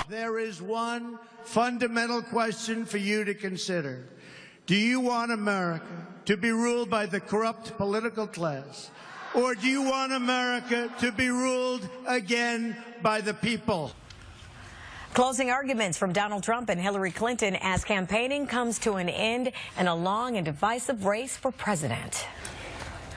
There is one fundamental question for you to consider. Do you want America to be ruled by the corrupt political class? Or do you want America to be ruled again by the people? Closing arguments from Donald Trump and Hillary Clinton as campaigning comes to an end in a long and divisive race for president.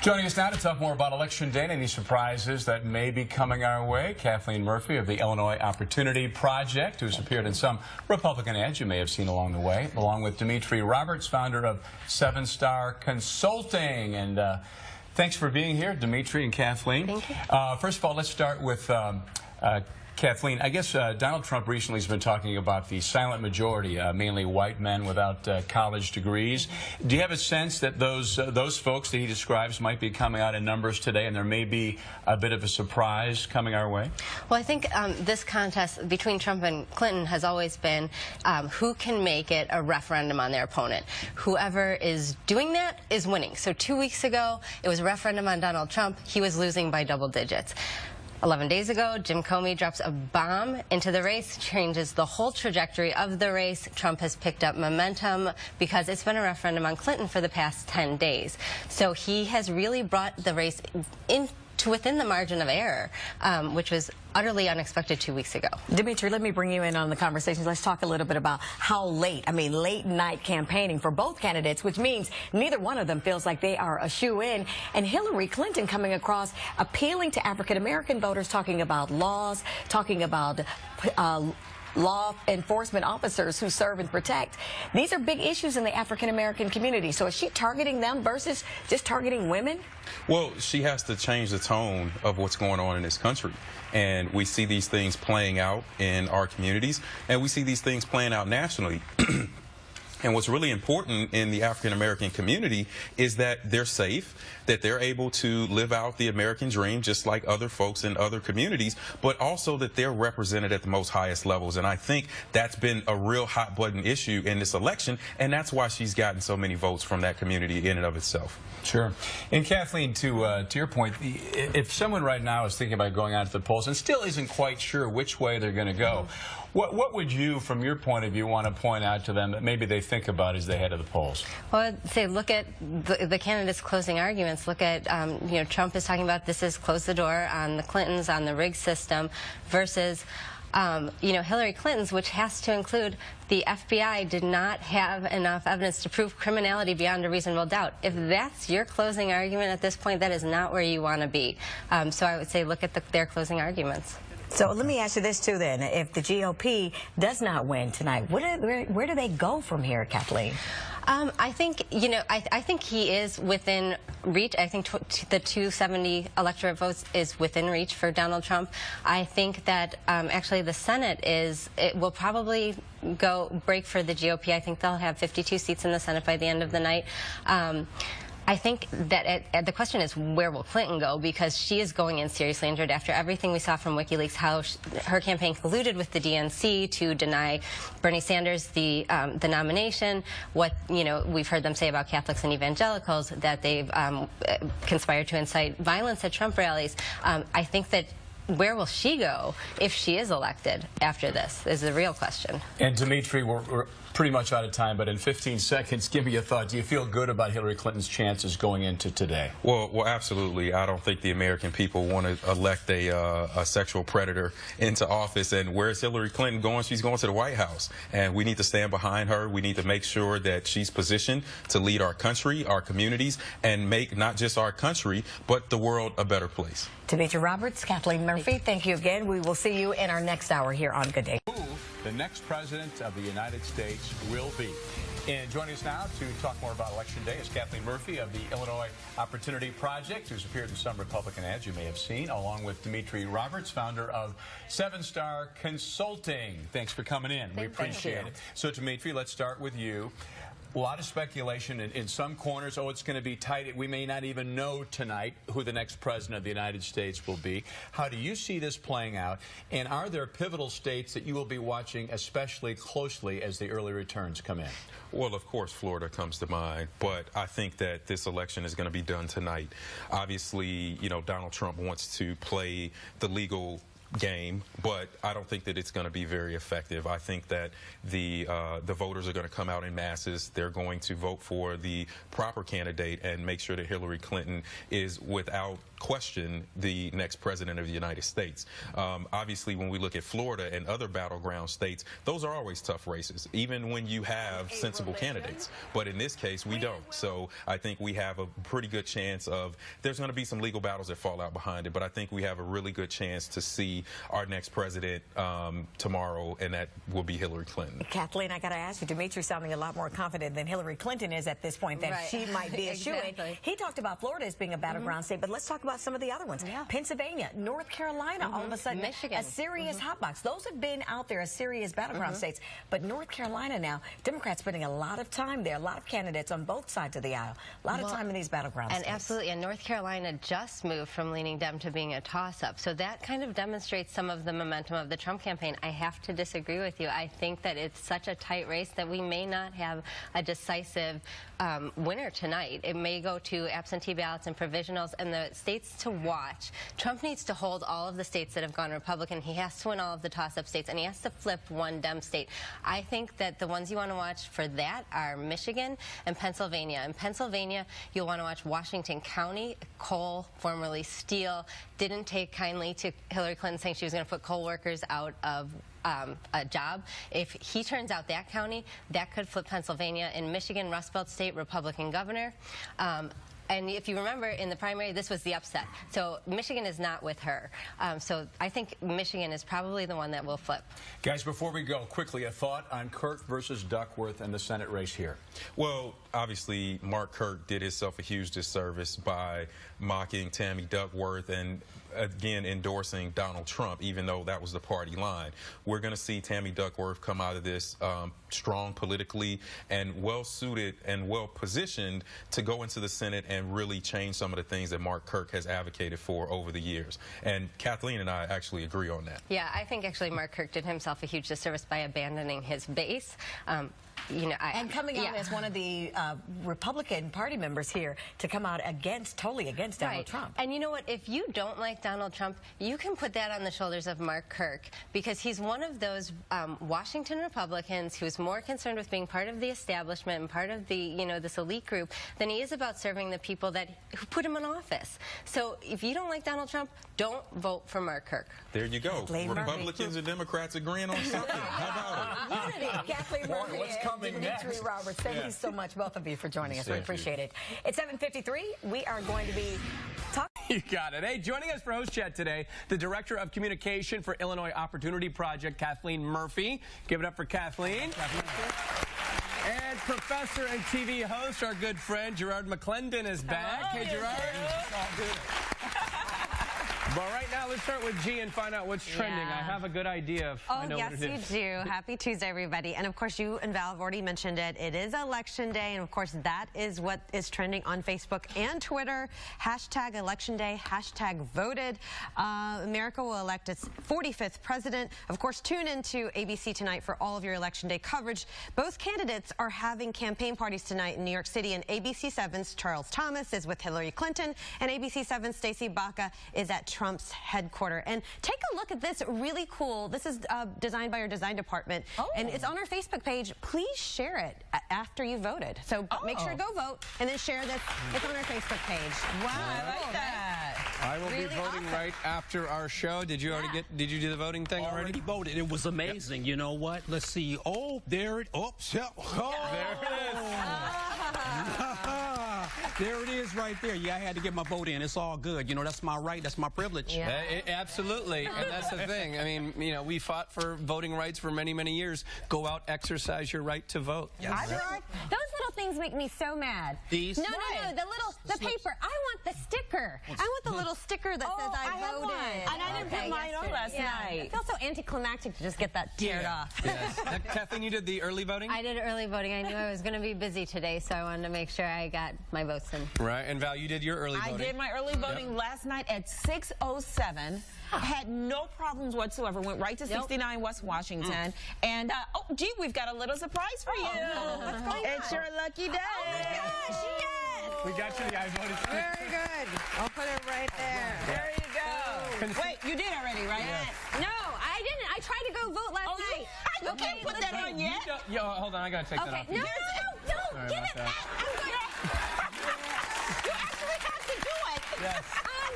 Joining us now to talk more about Election Day and any surprises that may be coming our way, Kathleen Murphy of the Illinois Opportunity Project, who's appeared in some Republican ads you may have seen along the way, along with Dimitri Roberts, founder of 7 Star Consulting. And thanks for being here, Dimitri and Kathleen. Thank you. First of all, let's start with Kathleen. I guess Donald Trump recently has been talking about the silent majority, mainly white men without college degrees. Do you have a sense that those folks that he describes might be coming out in numbers today, and there may be a bit of a surprise coming our way? Well, I think this contest between Trump and Clinton has always been who can make it a referendum on their opponent. Whoever is doing that is winning. So 2 weeks ago, it was a referendum on Donald Trump. He was losing by double digits. 11 days ago, Jim Comey drops a bomb into the race, changes the whole trajectory of the race. Trump has picked up momentum because it's been a referendum on Clinton for the past 10 days. So he has really brought the race into within the margin of error, which was utterly unexpected 2 weeks ago. Dimitri, let me bring you in on the conversation. Let's talk a little bit about how late night campaigning for both candidates, which means neither one of them feels like they are a shoe-in. And Hillary Clinton coming across, appealing to African-American voters, talking about laws, talking about law enforcement officers who serve and protect. These are big issues in the African-American community. So is she targeting them versus just targeting women? Well, she has to change the tone of what's going on in this country. And we see these things playing out in our communities, and we see these things playing out nationally. And what's really important in the African-American community is that they're safe, that they're able to live out the American dream just like other folks in other communities, but also that they're represented at the most highest levels. And I think that's been a real hot button issue in this election, and that's why she's gotten so many votes from that community in and of itself. Sure. And Kathleen, to your point, if someone right now is thinking about going out to the polls and still isn't quite sure which way they're going to go, what would you, from your point of view, want to point out to them that maybe they think about as they head to the polls? Well, I'd say look at the candidates' closing arguments. Look at, Trump is talking about this is close the door on the Clintons, on the rigged system, versus Hillary Clinton's, which has to include the FBI did not have enough evidence to prove criminality beyond a reasonable doubt. If that's your closing argument at this point, that is not where you want to be. So I would say look at their closing arguments. So let me ask you this, too, then. If the GOP does not win tonight, where do they go from here, Kathleen? I think, I think he is within reach. I think the 270 electorate votes is within reach for Donald Trump. I think that actually the Senate will probably break for the GOP. I think they'll have 52 seats in the Senate by the end of the night. I think that the question is, where will Clinton go? Because she is going in seriously injured after everything we saw from WikiLeaks, how her campaign colluded with the DNC to deny Bernie Sanders the nomination. What we've heard them say about Catholics and evangelicals, that they've conspired to incite violence at Trump rallies. I think that where will she go if she is elected after this is the real question. And Dimitri, we're pretty much out of time, but in 15 seconds, give me a thought. Do you feel good about Hillary Clinton's chances going into today? Well, absolutely. I don't think the American people want to elect a sexual predator into office. And where's Hillary Clinton going? She's going to the White House. And we need to stand behind her. We need to make sure that she's positioned to lead our country, our communities, and make not just our country, but the world a better place. Dimitri Roberts, Kathleen Murphy, thank you again. We will see you in our next hour here on Good Day. The next president of the United States will be. And joining us now to talk more about Election Day is Kathleen Murphy of the Illinois Opportunity Project, who's appeared in some Republican ads you may have seen, along with Dimitri Roberts, founder of 7 Star Consulting. Thanks for coming in. We appreciate it. So, Dimitri, let's start with you. A lot of speculation in some corners. Oh, it's going to be tight. We may not even know tonight who the next president of the United States will be. How do you see this playing out? And are there pivotal states that you will be watching especially closely as the early returns come in? Well, of course, Florida comes to mind, but I think that this election is going to be done tonight. Obviously, Donald Trump wants to play the legal game, but I don't think that it's going to be very effective. I think that the voters are going to come out in masses. They're going to vote for the proper candidate and make sure that Hillary Clinton is, without question, the next president of the United States. Obviously, when we look at Florida and other battleground states, those are always tough races, even when you have sensible candidates. But in this case, we don't. So I think we have a pretty good chance of, there's going to be some legal battles that fall out behind it, but I think we have a really good chance to see our next president tomorrow, and that will be Hillary Clinton. Kathleen, I got to ask you, Dimitri sounding a lot more confident than Hillary Clinton is at this point, that she might be a shoo-in. He talked about Florida as being a battleground state, but let's talk about some of the other ones. Pennsylvania, North Carolina, all of a sudden, Michigan. a serious hotbox. Those have been out there as serious battleground states, but North Carolina now, Democrats spending a lot of time there, a lot of candidates on both sides of the aisle, a lot of time in these battleground states. And absolutely, and North Carolina just moved from leaning Dem to being a toss-up, so that kind of demonstrates some of the momentum of the Trump campaign. I have to disagree with you. I think that it's such a tight race that we may not have a decisive winner tonight. It may go to absentee ballots and provisionals, and the states to watch. Trump needs to hold all of the states that have gone Republican. He has to win all of the toss-up states, and he has to flip one Dem state. I think that the ones you want to watch for that are Michigan and Pennsylvania. In Pennsylvania, you'll want to watch Washington County. Coal, formerly Steele, didn't take kindly to Hillary Clinton saying she was going to put coal workers out of a job. If he turns out that county, that could flip Pennsylvania. In Michigan, Rust Belt State, Republican governor. And if you remember, in the primary, this was the upset. So Michigan is not with her. So I think Michigan is probably the one that will flip. Guys, before we go, quickly, a thought on Kirk versus Duckworth and the Senate race here. Well, obviously, Mark Kirk did himself a huge disservice by mocking Tammy Duckworth and, again, endorsing Donald Trump, even though that was the party line. We're going to see Tammy Duckworth come out of this strong politically and well-suited and well-positioned to go into the Senate and really change some of the things that Mark Kirk has advocated for over the years. And Kathleen and I actually agree on that. Yeah, I think actually Mark Kirk did himself a huge disservice by abandoning his base. You know, and coming out as one of the Republican Party members here to come out totally against Donald Trump. And you know what? If you don't like Donald Trump, you can put that on the shoulders of Mark Kirk, because he's one of those Washington Republicans who's more concerned with being part of the establishment and part of the, you know, this elite group than he is about serving the people who put him in office. So if you don't like Donald Trump, don't vote for Mark Kirk. There you go. Kathleen Republicans and Democrats agreeing on something. How about it? Unity. Kathleen Murphy what's coming and Dimitri next? Roberts. Thank you so much, both of you, for joining us. We Thank appreciate it. It's 7:53. We are going to be talking. You got it. Hey, joining us for Host Chat today, the Director of Communication for Illinois Opportunity Project, Kathleen Murphy. Give it up for Kathleen. And professor and TV host, our good friend Gerard McClendon is back. Hello, Hey, Gerard. But right now, let's start with G and find out what's trending. I have a good idea of I know yes, what it is. you do. Happy Tuesday, everybody. And of course, you and Val have already mentioned it. It is Election Day, and of course, that is what is trending on Facebook and Twitter. Hashtag Election Day, hashtag voted. America will elect its 45th president. Of course, tune into ABC tonight for all of your Election Day coverage. Both candidates are having campaign parties tonight in New York City, and ABC 7's Charles Thomas is with Hillary Clinton, and ABC 7's Stacey Baca is at Trump's headquarters. And take a look at this really cool. This is designed by our design department, and it's on our Facebook page. Please share it after you voted. So make sure to go vote and then share this. It's on our Facebook page. Wow, I like that. I will be voting right after our show. Did you already did you do the voting thing already? Voted. It was amazing. You know what? Let's see. Oh, there it. Oh, There it is. There it is right there. Yeah, I had to get my vote in. It's all good. You know, that's my right. That's my privilege. Yeah. Absolutely, and that's the thing. I mean, you know, we fought for voting rights for many, many years. Go out, exercise your right to vote. Yes. Those little things make me so mad. These? No, the paper. I want the sticker. I want the little sticker that says I voted. And I didn't put mine on last night. It feels so anticlimactic to just get that teared off. Yes. Kathleen, you did the early voting? I did early voting. I knew I was going to be busy today, so I wanted to make sure I got my votes in. Right, and Val, you did your early voting. I did my early voting last night at 6:07. Had no problems whatsoever. Went right to 69 West Washington. And, oh, gee, we've got a little surprise for you. What's going on? It's your lucky day. Oh, my gosh, yes. We got you the I voted. Very good. I'll put it right there. There you go. Wait, you did already, right? Yes. hold on. I got to take that off. No, you. give it back. You actually have to do it. Yes.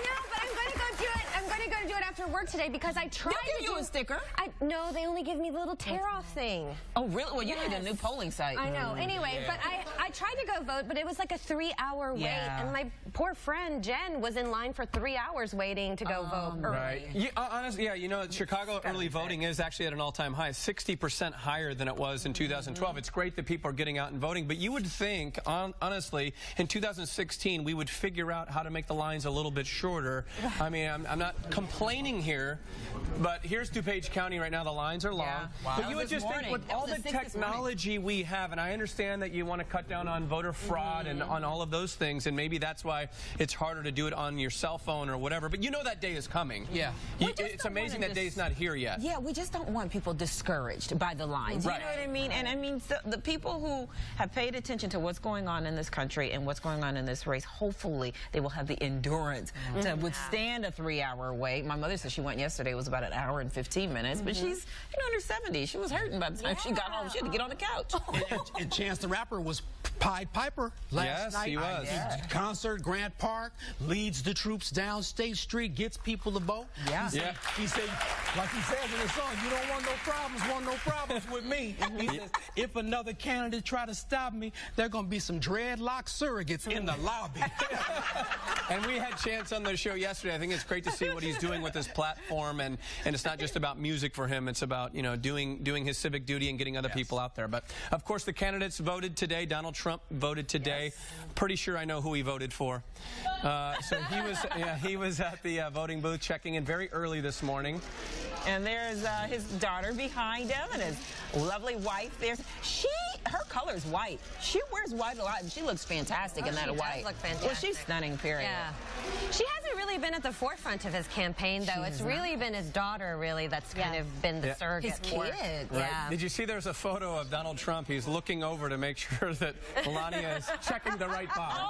No, but I'm going to go do it. I'm going to go do it after work today because I tried They'll give you a sticker. No, they only give me the little tear-off thing. Oh, really? Well, you need a new polling site. I know. Anyway, but I tried to go vote, but it was like a 3-hour wait, and my poor friend Jen was in line for 3 hours waiting to go vote early. Right. Honestly, yeah, you know, Chicago early voting is actually at an all-time high, 60% higher than it was in 2012. It's great that people are getting out and voting, but you would think, honestly, in 2016, we would figure out how to make the lines a little bit shorter. I mean, I'm not complaining here, but here's DuPage County right now. The lines are long. Yeah. Wow. But you would just think with all the technology we have, and I understand that you want to cut down on voter fraud and on all of those things, and maybe that's why it's harder to do it on your cell phone or whatever, but you know that day is coming. Yeah. It's amazing that day's not here yet. Yeah, we just don't want people discouraged by the lines. Right. You know what I mean? And I mean, the people who have paid attention to what's going on in this country and what's going on in this race, hopefully they will have the endurance to withstand a 3-hour wait. My mother said she went yesterday. It was about an hour and 15 minutes, but she's, you know, under 70. She was hurting by the time she got home. She had to get on the couch. And Chance the Rapper was Pied Piper last night. He was. Concert, Grant Park, leads the troops down State Street, gets people to vote. Yeah. He said, like he says in his song, you don't want no problems with me. He says, if another candidate try to stop me, there are going to be some dreadlock surrogates in the lobby. And we had Chance on the show yesterday. I think it's great to see what he's doing with his platform, and it's not just about music for him. It's about, you know, doing his civic duty and getting other people out there. But of course, the candidates voted today. Donald Trump voted today. Pretty sure I know who he voted for. So he was at the voting booth checking in very early this morning. And there's his daughter behind him and his lovely wife. Her color is white. She wears white a lot, and she looks fantastic in that white. She does look fantastic. Well, she's stunning, period. Yeah. She hasn't really been at the forefront of his campaign, though. It's really been his daughter, really, that's kind of been the surrogate. His kid. Yeah. Did you see there's a photo of Donald Trump? He's looking over to make sure that Melania is checking the right box.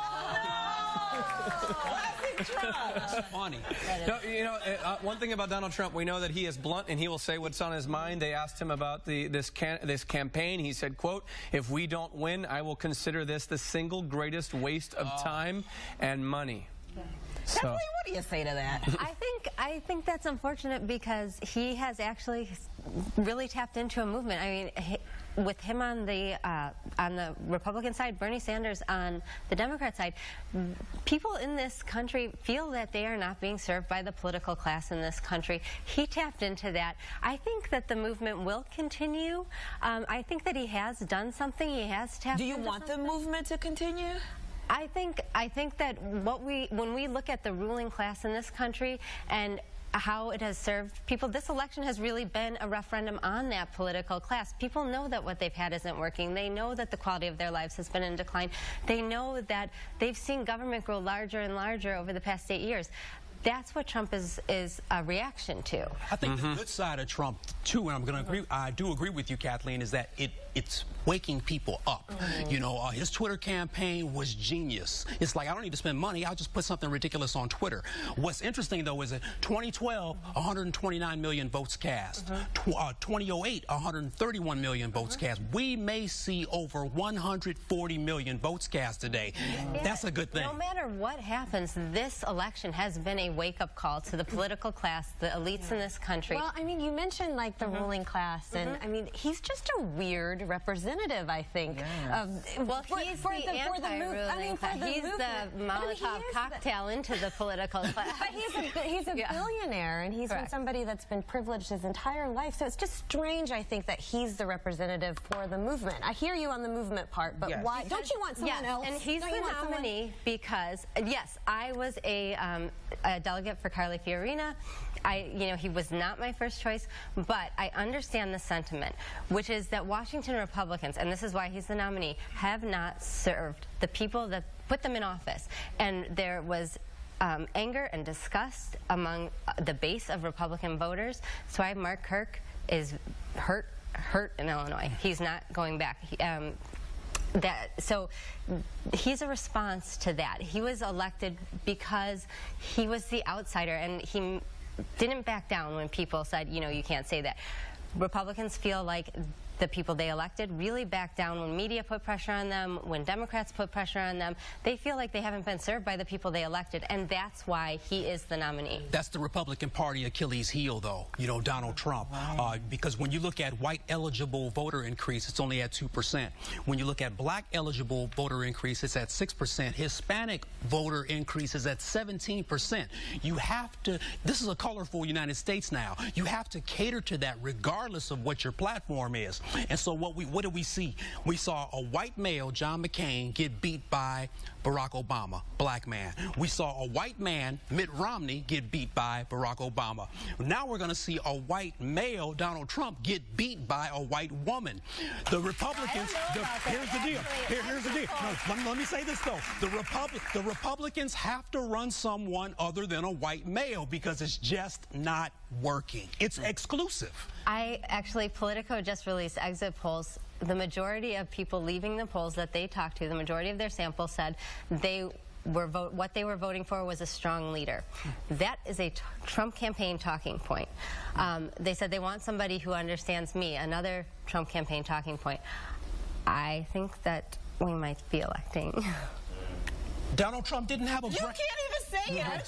That's funny. No, you know, one thing about Donald Trump, we know that he is blunt and he will say what's on his mind. They asked him about this campaign. He said, quote, "If we don't win, I will consider this the single greatest waste of time and money." Kathleen, what do you say to that? I think that's unfortunate because he has actually really tapped into a movement. I mean, with him on the Republican side, Bernie Sanders on the Democrat side, people in this country feel that they are not being served by the political class in this country. He tapped into that. I think that the movement will continue. I think that he has done something. He has tapped into something. Do you want the movement to continue? I think that when we look at the ruling class in this country and how it has served people, this election has really been a referendum on that political class. People know that what they've had isn't working. They know that the quality of their lives has been in decline. They know that they've seen government grow larger and larger over the past 8 years. That's what Trump is a reaction to. I think the good side of Trump, too, and I'm going to agree, I do agree with you, Kathleen, is that it's waking people up. You know, his Twitter campaign was genius. It's like, I don't need to spend money. I'll just put something ridiculous on Twitter. What's interesting, though, is that 2012, 129 million votes cast. 2008, 131 million votes cast. We may see over 140 million votes cast today. Yeah, that's a good thing. No matter what happens, this election has been a wake-up call to the political class, the elites in this country. Well, I mean, you mentioned like the ruling class, and I mean, he's just a weird representative, I think. Well, he's the anti-ruling class. He's the Molotov cocktail into the political class. But he's a billionaire, and he's been somebody that's been privileged his entire life. So it's just strange, I think, that he's the representative for the movement. I hear you on the movement part, but why? Don't you want someone else? And he's the nominee because, yes, I was a delegate for Carly Fiorina. He was not my first choice, but I understand the sentiment, which is that Washington Republicans, and this is why he's the nominee, have not served the people that put them in office. And there was anger and disgust among the base of Republican voters. So Mark Kirk is hurt in Illinois. He's not going back. So he's a response to that. He was elected because he was the outsider, and he didn't back down when people said, you can't say that. Republicans feel like the people they elected really back down when media put pressure on them, when Democrats put pressure on them. They feel like they haven't been served by the people they elected, and that's why he is the nominee. That's the Republican Party Achilles heel, though, you know, Donald Trump. Because when you look at white eligible voter increase, it's only at 2%. When you look at black eligible voter increase, it's at 6%. Hispanic voter increase is at 17%. You have to, this is a colorful United States now. You have to cater to that regardless of what your platform is. And so what did we see? We saw a white male, John McCain, get beat by Barack Obama, black man. We saw a white man, Mitt Romney, get beat by Barack Obama. Now we're going to see a white male, Donald Trump, get beat by a white woman. The Republicans, here's the deal. Here's the deal. No, let me say this, though. The Republicans have to run someone other than a white male because it's just not working. It's exclusive. Politico just released exit polls. The majority of people leaving the polls that they talked to, the majority of their sample said what they were voting for was a strong leader. That is a Trump campaign talking point. They said they want somebody who understands me, another Trump campaign talking point. I think that we might be electing. Donald Trump didn't have a... You can't even say it. I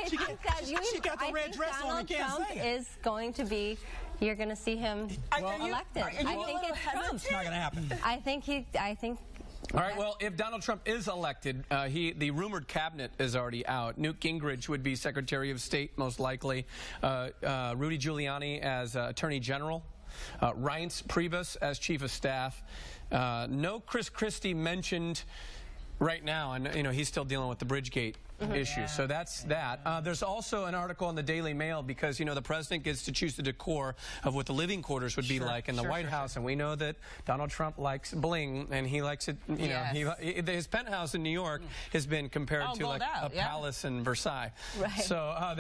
think She got the red dress on and can't Donald say Trump it. is going to be, you're going to see him elected. I think it's Trump. It's not going to happen. I think. All right, well, if Donald Trump is elected, the rumored cabinet is already out. Newt Gingrich would be Secretary of State, most likely. Rudy Giuliani as Attorney General. Reince Priebus as Chief of Staff. No Chris Christie mentioned right now, and you know he's still dealing with the Bridgegate issue. So that's that. There's also an article in the Daily Mail because you know the president gets to choose the decor of what the living quarters would be like in the White House, and we know that Donald Trump likes bling, and he likes it. You know, his penthouse in New York has been compared to like a palace in Versailles. Right. So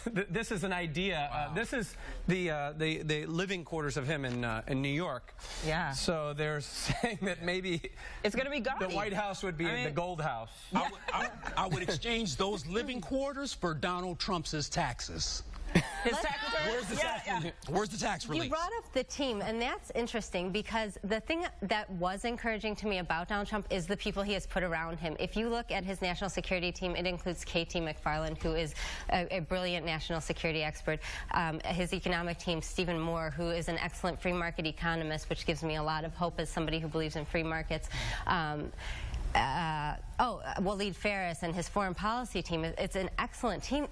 this is an idea. This is the living quarters of him in New York. Yeah. So they're saying that maybe it's going to be gaudy. The White House would be the Gold House. I would exchange those living quarters for Donald Trump's taxes. His tax return? Where's the tax relief? You brought up the team, and that's interesting because the thing that was encouraging to me about Donald Trump is the people he has put around him. If you look at his national security team, it includes K.T. McFarland, who is a brilliant national security expert. His economic team, Stephen Moore, who is an excellent free market economist, which gives me a lot of hope as somebody who believes in free markets. Waleed Ferris and his foreign policy team, it's an excellent team.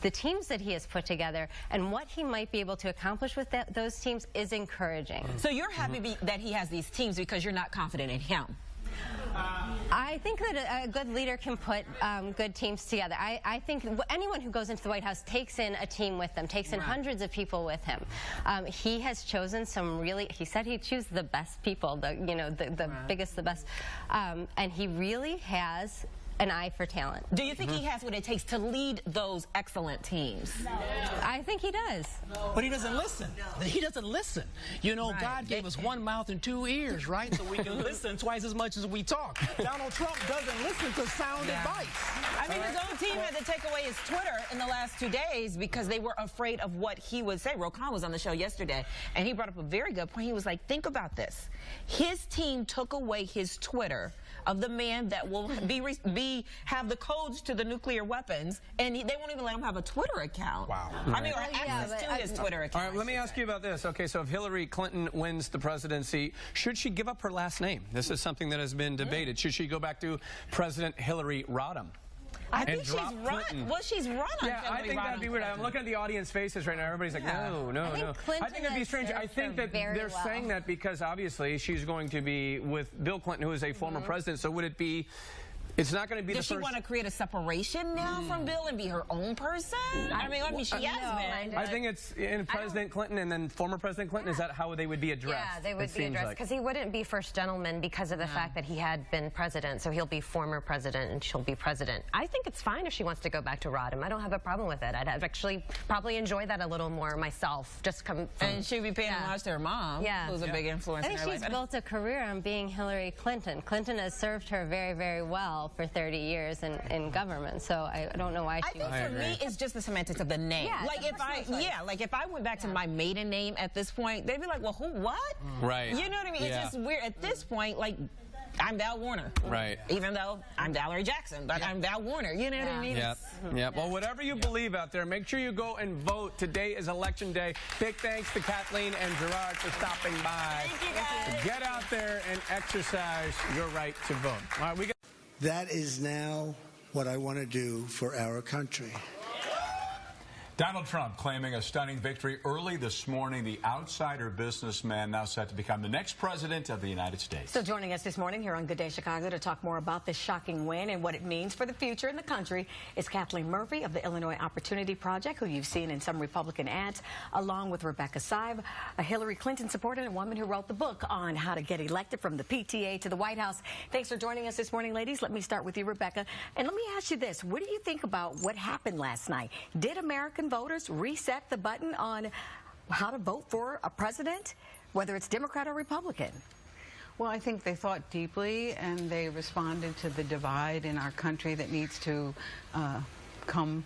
The teams that he has put together and what he might be able to accomplish with those teams is encouraging. So you're happy that he has these teams because you're not confident in him? I think that a good leader can put good teams together. I think anyone who goes into the White House takes in a team with them, takes in hundreds of people with him. He has chosen some really, he said he'd choose the best people, the biggest, the best. And he really has an eye for talent. Do you think he has what it takes to lead those excellent teams? No. I think he does. But he doesn't listen. He doesn't listen. You know, God gave us one mouth and two ears, right? So we can listen twice as much as we talk. Donald Trump doesn't listen to sound advice. I mean, his own team had to take away his Twitter in the last 2 days because they were afraid of what he would say. Rokan was on the show yesterday, and he brought up a very good point. He was like, think about this. His team took away his Twitter of the man that will have the codes to the nuclear weapons, and they won't even let him have a Twitter account. Wow. I mean, or access to his Twitter account. All right, let me ask you about this. Okay, so if Hillary Clinton wins the presidency, should she give up her last name? This is something that has been debated. Should she go back to President Hillary Rodham? I think she's run. Well, she's run on Hillary I think that'd be weird. I'm looking at the audience faces right now. Everybody's like, no. I think it'd be strange. I think that they're saying that because obviously she's going to be with Bill Clinton, who is a former president. So would it be? It's not going to be the first. Does she want to create a separation now from Bill and be her own person? I mean, she has been. I think it's in President Clinton and then former President Clinton. Is that how they would be addressed? Yeah, they would be addressed because he wouldn't be first gentleman because of the fact that he had been president. So he'll be former president and she'll be president. I think it's fine if she wants to go back to Rodham. I don't have a problem with it. I'd actually probably enjoy that a little more myself. Just come from, and she'd be paying homage to her mom, who's a big influence in her life. I think she's built a career on being Hillary Clinton. Clinton has served her very, very well. wall for 30 years in government. So I don't know why she. I think for me, it's just the semantics of the name. Yeah, like if I went back to my maiden name at this point, they'd be like, well, who, what? Right. You know what I mean? It's just weird at this point. Like, I'm Val Warner. Right. Even though I'm Valerie Jackson, but I'm Val Warner. You know what I mean? Yep. Yep. Well, whatever you believe out there, make sure you go and vote. Today is Election Day. Big thanks to Kathleen and Gerard for stopping by. Thank you, guys. Get out there and exercise your right to vote. All right, we got. That is now what I want to do for our country. Donald Trump claiming a stunning victory early this morning. The outsider businessman now set to become the next president of the United States. So joining us this morning here on Good Day Chicago to talk more about this shocking win and what it means for the future in the country is Kathleen Murphy of the Illinois Opportunity Project, who you've seen in some Republican ads, along with Rebecca Sive, a Hillary Clinton supporter and a woman who wrote the book on how to get elected from the PTA to the White House. Thanks for joining us this morning, ladies. Let me start with you, Rebecca. And let me ask you this. What do you think about what happened last night? Did American voters reset the button on how to vote for a president, whether it's Democrat or Republican? Well, I think they thought deeply and they responded to the divide in our country that needs to come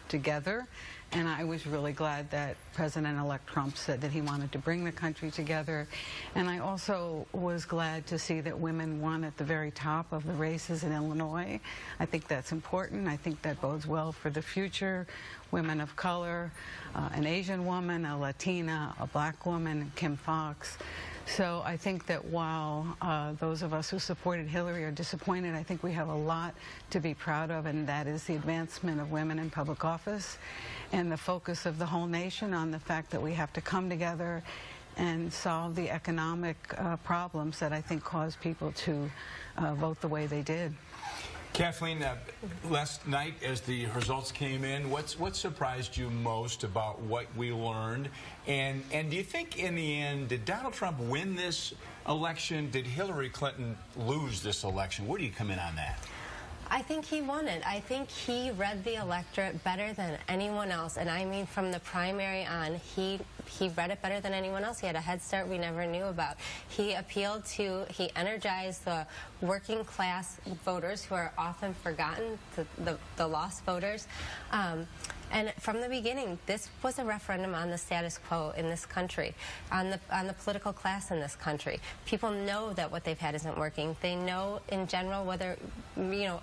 together. And I was really glad that President-elect Trump said that he wanted to bring the country together. And I also was glad to see that women won at the very top of the races in Illinois. I think that's important. I think that bodes well for the future. Women of color, an Asian woman, a Latina, a black woman, Kim Foxx. So I think that while those of us who supported Hillary are disappointed, I think we have a lot to be proud of, and that is the advancement of women in public office and the focus of the whole nation on the fact that we have to come together and solve the economic problems that I think caused people to vote the way they did. Kathleen, last night as the results came in, what surprised you most about what we learned? And do you think in the end, did Donald Trump win this election? Did Hillary Clinton lose this election? Where do you come in on that? I think he won it. I think he read the electorate better than anyone else. And I mean, from the primary on, he read it better than anyone else. He had a head start we never knew about. He energized the working class voters who are often forgotten, the lost voters. And from the beginning, this was a referendum on the status quo in this country, on the political class in this country. People know that what they've had isn't working. They know, in general, whether, you know,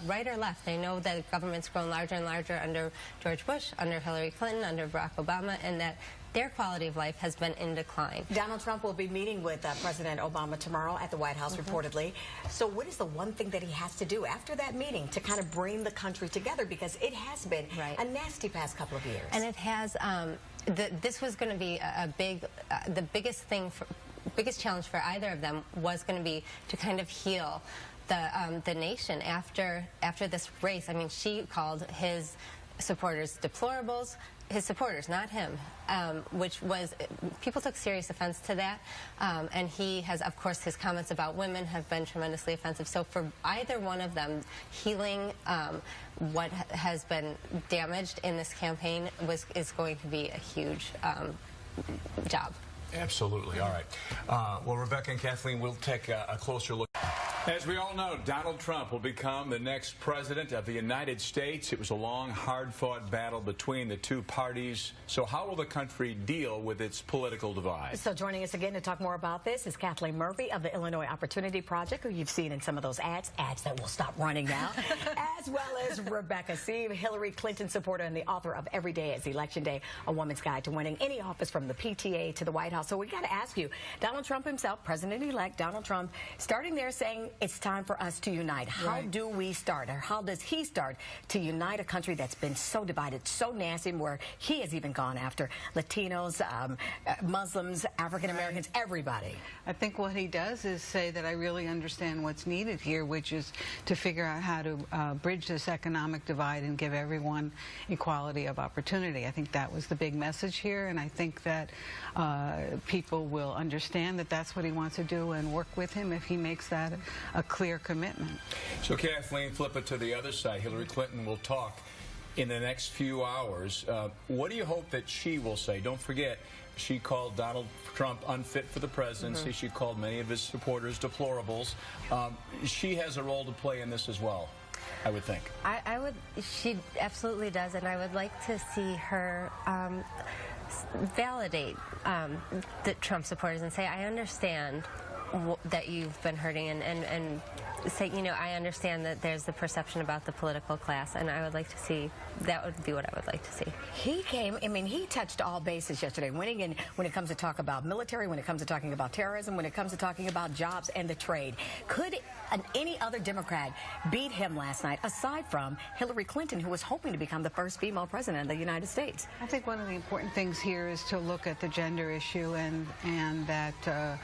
right or left, they know that government's grown larger and larger under George Bush, under Hillary Clinton, under Barack Obama, and that their quality of life has been in decline. Donald Trump will be meeting with President Obama tomorrow at the White House, reportedly. So what is the one thing that he has to do after that meeting to kind of bring the country together? Because it has been a nasty past couple of years. And it has, this was going to be a big, the biggest challenge for either of them was going to be to kind of heal the nation after this race. I mean, she called his supporters deplorables. His supporters, not him, which was, people took serious offense to that, and he has, of course, his comments about women have been tremendously offensive. So for either one of them, healing what has been damaged in this campaign is going to be a huge job. Absolutely. All right. Well, Rebecca and Kathleen, we'll take a closer look. As we all know, Donald Trump will become the next president of the United States. It was a long, hard-fought battle between the two parties. So how will the country deal with its political divide? So joining us again to talk more about this is Kathleen Murphy of the Illinois Opportunity Project, who you've seen in some of those ads that will stop running now, as well as Rebecca Sive, Hillary Clinton supporter and the author of Every Day is Election Day, A Woman's Guide to Winning Any Office from the PTA to the White House. So we got to ask you, Donald Trump himself, President-elect Donald Trump, starting there saying it's time for us to unite. How do we start, or how does he start to unite a country that's been so divided, so nasty, where he has even gone after Latinos, Muslims, African Americans, everybody? I think what he does is say that I really understand what's needed here, which is to figure out how to bridge this economic divide and give everyone equality of opportunity. I think that was the big message here, and I think that people will understand that that's what he wants to do and work with him if he makes that a clear commitment. So, Kathleen, flip it to the other side. Hillary Clinton will talk in the next few hours. What do you hope that she will say? Don't forget, She called Donald Trump unfit for the presidency. She called many of his supporters deplorables. She has a role to play in this as well, I would think. I would. She absolutely does, and I would like to see her validate the Trump supporters and say, I understand that you've been hurting, and say, you know, I understand that there's the perception about the political class, and I would like to see, that would be what I would like to see. He came, I mean, he touched all bases yesterday, winning in when it comes to talk about military, when it comes to talking about terrorism, when it comes to talking about jobs and the trade. Could any other Democrat beat him last night, aside from Hillary Clinton, who was hoping to become the first female president of the United States? I think one of the important things here is to look at the gender issue and that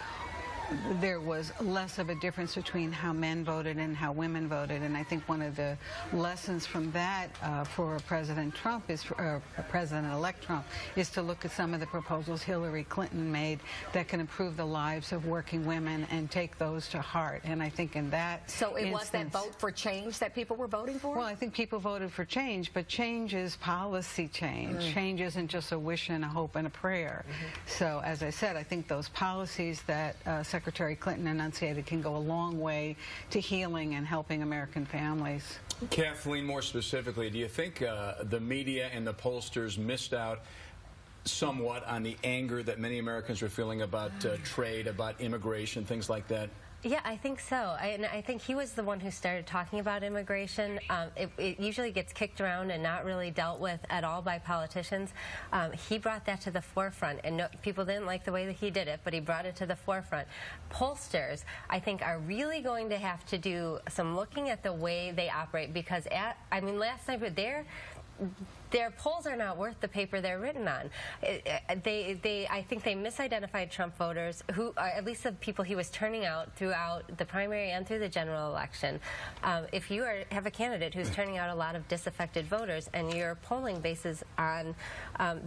there was less of a difference between how men voted and how women voted, and I think one of the lessons from that for President Trump is, President-elect Trump, is to look at some of the proposals Hillary Clinton made that can improve the lives of working women and take those to heart. And I think in that So it was that vote for change that people were voting for? Well, I think people voted for change, but change is policy change. Change isn't just a wish and a hope and a prayer. So as I said, I think those policies that Secretary Clinton enunciated can go a long way to healing and helping American families. Kathleen, more specifically, do you think the media and the pollsters missed out somewhat on the anger that many Americans are feeling about trade, about immigration, things like that? Yeah, I think so. And I think he was the one who started talking about immigration. It usually gets kicked around and not really dealt with at all by politicians. He brought that to the forefront, and people didn't like the way that he did it, but he brought it to the forefront. Pollsters, I think, are really going to have to do some looking at the way they operate, because, I mean, last night, their polls are not worth the paper they're written on. I think they misidentified Trump voters, who are at least the people he was turning out throughout the primary and through the general election. If you have a candidate who's turning out a lot of disaffected voters, and your polling bases on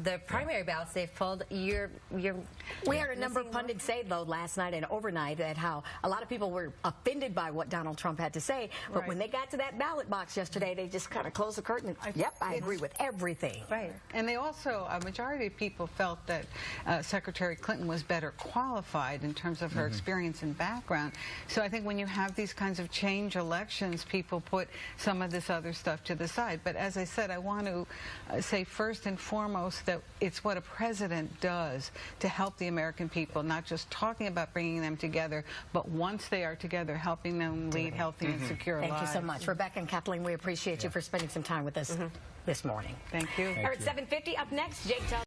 the primary ballots they've pulled, we heard a number of pundits say, though, last night and overnight, that how a lot of people were offended by what Donald Trump had to say, but when they got to that ballot box yesterday, they just kind of closed the curtain. And, yep, I agree with everything. Right. And they also, a majority of people felt that Secretary Clinton was better qualified in terms of her experience and background. So I think when you have these kinds of change elections, people put some of this other stuff to the side. But as I said, I want to say first and foremost that it's what a president does to help the American people, not just talking about bringing them together, but once they are together, helping them lead healthy and secure lives. Thank you so much. Rebecca and Kathleen, we appreciate you for spending some time with us this morning. Thank you. All right, 7:50 up next, Jake Tell.